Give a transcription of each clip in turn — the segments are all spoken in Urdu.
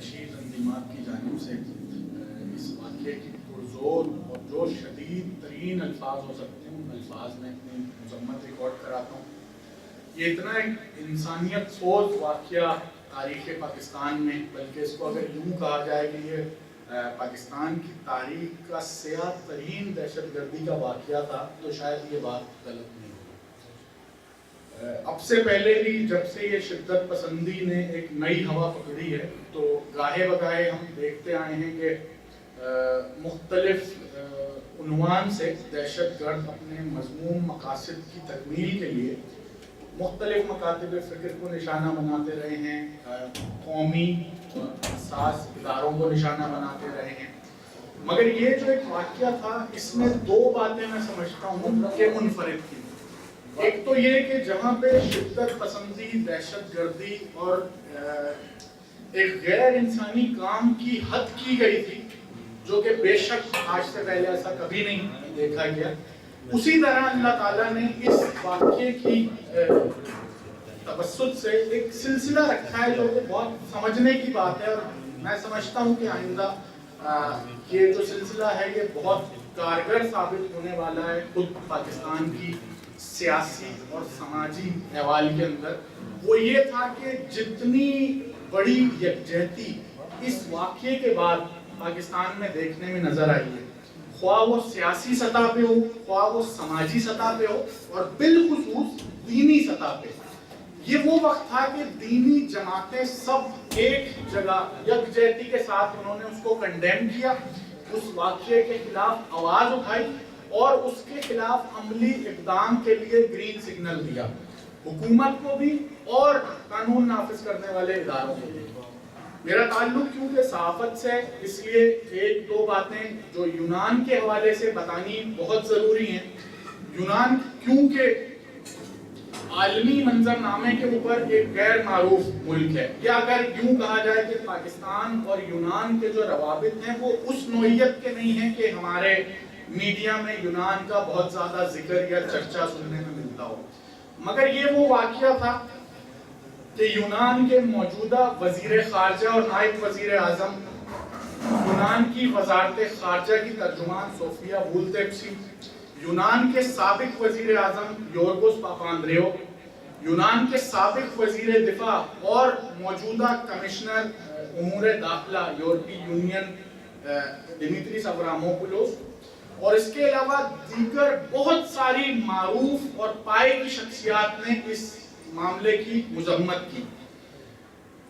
نشیر تنظیمات کی جانب سے اس واقعے کی پرزور اور جو شدید ترین الفاظ ہو سکتے ہیں ان الفاظ میں اپنی مذمت ریکارڈ کراتا ہوں۔ یہ اتنا ایک انسانیت سوز واقعہ تاریخ پاکستان میں، بلکہ اس کو اگر یوں کہا جائے کہ یہ پاکستان کی تاریخ کا سیاہ ترین دہشت گردی کا واقعہ تھا، تو شاید یہ بات غلط نہیں ہوگی۔ اب سے پہلے بھی جب سے یہ شدت پسندی نے ایک نئی ہوا پکڑی ہے تو گاہے بگاہے ہم دیکھتے آئے ہیں کہ مختلف عنوان سے دہشت گرد اپنے مذموم مقاصد کی تکمیل کے لیے مختلف مکاتب فکر کو نشانہ بناتے رہے ہیں، قومی حساس اداروں کو نشانہ بناتے رہے ہیں۔ مگر یہ جو ایک واقعہ تھا، اس میں دو باتیں میں سمجھتا ہوں کہ منفرد تھی۔ ایک تو یہ کہ جہاں پہ شدت پسندی، دہشت گردی اور ایک غیر انسانی کام کی حد کی گئی تھی، جو کہ بے شک آج سے پہلے ایسا کبھی نہیں دیکھا گیا، اسی طرح اللہ تعالیٰ نے اس واقعے کی توسط سے ایک سلسلہ رکھا ہے جو کہ بہت سمجھنے کی بات ہے، اور میں سمجھتا ہوں کہ آئندہ یہ جو سلسلہ ہے یہ بہت کارگر ثابت ہونے والا ہے خود پاکستان کی سیاسی اور سماجی احوال کے اندر۔ وہ یہ تھا کہ جتنی بڑی یکجہتی اس واقعے کے بعد پاکستان میں دیکھنے میں نظر آئی ہے، خواہ وہ سیاسی سطح پہ ہو، خواہ وہ سماجی سطح پہ ہو، اور بالخصوص دینی سطح پہ، یہ وہ وقت تھا کہ دینی جماعتیں سب ایک جگہ یکجہتی کے ساتھ انہوں نے اس کو کنڈیم کیا، اس واقعے کے خلاف آواز اٹھائی اور اس کے خلاف عملی اقدام کے لیے گرین سگنل دیا، حکومت کو بھی اور قانون نافذ کرنے والے اداروں کو بھی۔ میرا تعلق کیونکہ صحافت سے، اس لیے ایک دو باتیں جو یونان کے حوالے سے بتانی بہت ضروری ہیں۔ یونان کیونکہ عالمی منظر نامے کے اوپر ایک غیر معروف ملک ہے، یا اگر یوں کہا جائے کہ پاکستان اور یونان کے جو روابط ہیں وہ اس نوعیت کے نہیں ہیں کہ ہمارے میڈیا میں یونان کا بہت زیادہ ذکر یا چرچا سننے میں ملتا ہو، مگر یہ وہ واقعہ تھا کہ یونان کے موجودہ وزیر خارجہ اور نائب وزیر اعظم، یونان کی وزارت خارجہ کی ترجمان صوفیا وولتیپسی، یونان کے سابق وزیر اعظم یورگوس پاپاندریو، یونان کے سابق وزیر دفاع اور موجودہ کمشنر امور داخلہ یورپی یونین ڈیمیٹریس ابراموپولوس، اور اس کے علاوہ دیگر بہت ساری معروف اور پائے کی شخصیات نے اس معاملے کی مذمت کی۔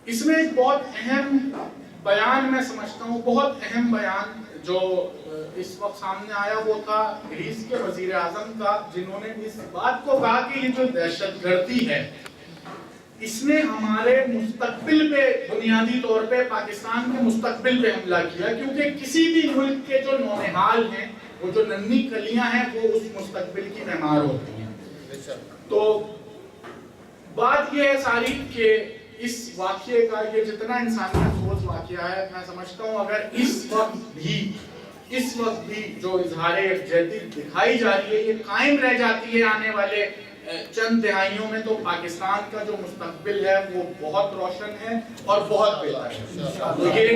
اس میں ایک بہت اہم بیان میں سمجھتا ہوں، بہت اہم بیان جو اس وقت سامنے آیا وہ تھا گریس کے وزیر اعظم کا، جنہوں نے اس بات کو کہا کہ یہ جو دہشت گردی ہے اس نے ہمارے مستقبل پہ، بنیادی طور پہ پاکستان کے مستقبل پہ حملہ کیا، کیونکہ کسی بھی ملک کے جو نونہال ہیں، وہ جو ننھی کلیاں ہیں، وہ اس مستقبل کی معمار ہوتی ہیں۔ تو بات یہ ہے ساری کہ اس واقعے کا یہ جتنا انسانیت سوز واقعہ ہے، میں سمجھتا ہوں اگر اس وقت بھی جو اظہار یکجہتی دکھائی جا رہی ہے یہ قائم رہ جاتی ہے آنے والے چند دہائیوں میں، تو پاکستان کا جو مستقبل ہے وہ بہت روشن ہے اور بہت بہتر ہے۔ تو یہ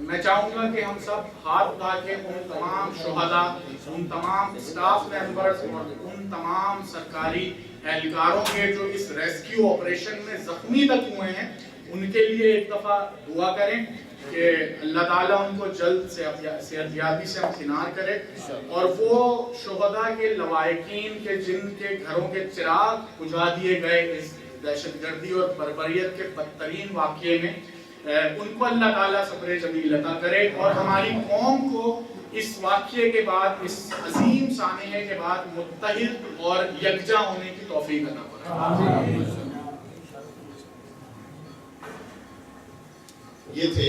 میں چاہوں گا کہ ہم سب ہاتھ اٹھا کے ان تمام شہداء، ان تمام اسٹاف ممبرز اور ان تمام سرکاری اہلکاروں کے جو اس ریسکیو آپریشن میں زخمی تک ہوئے ہیں، ان کے لیے ایک دفعہ دعا کریں کہ اللہ تعالیٰ ان کو جلد صحت یابی سے امکنار کرے، اور وہ شہداء کے لواحقین کے جن کے گھروں کے چراغ بجھا دیے گئے اس دہشت گردی اور بربریت کے بدترین واقعے میں، ان کو اللہ تعالیٰ صبر جمیل عطا کرے، اور ہماری قوم کو اس واقعے کے بعد، اس عظیم سانحے کے بعد متحد اور یکجا ہونے کی توفیق عطا فرمائے۔ یہ تھے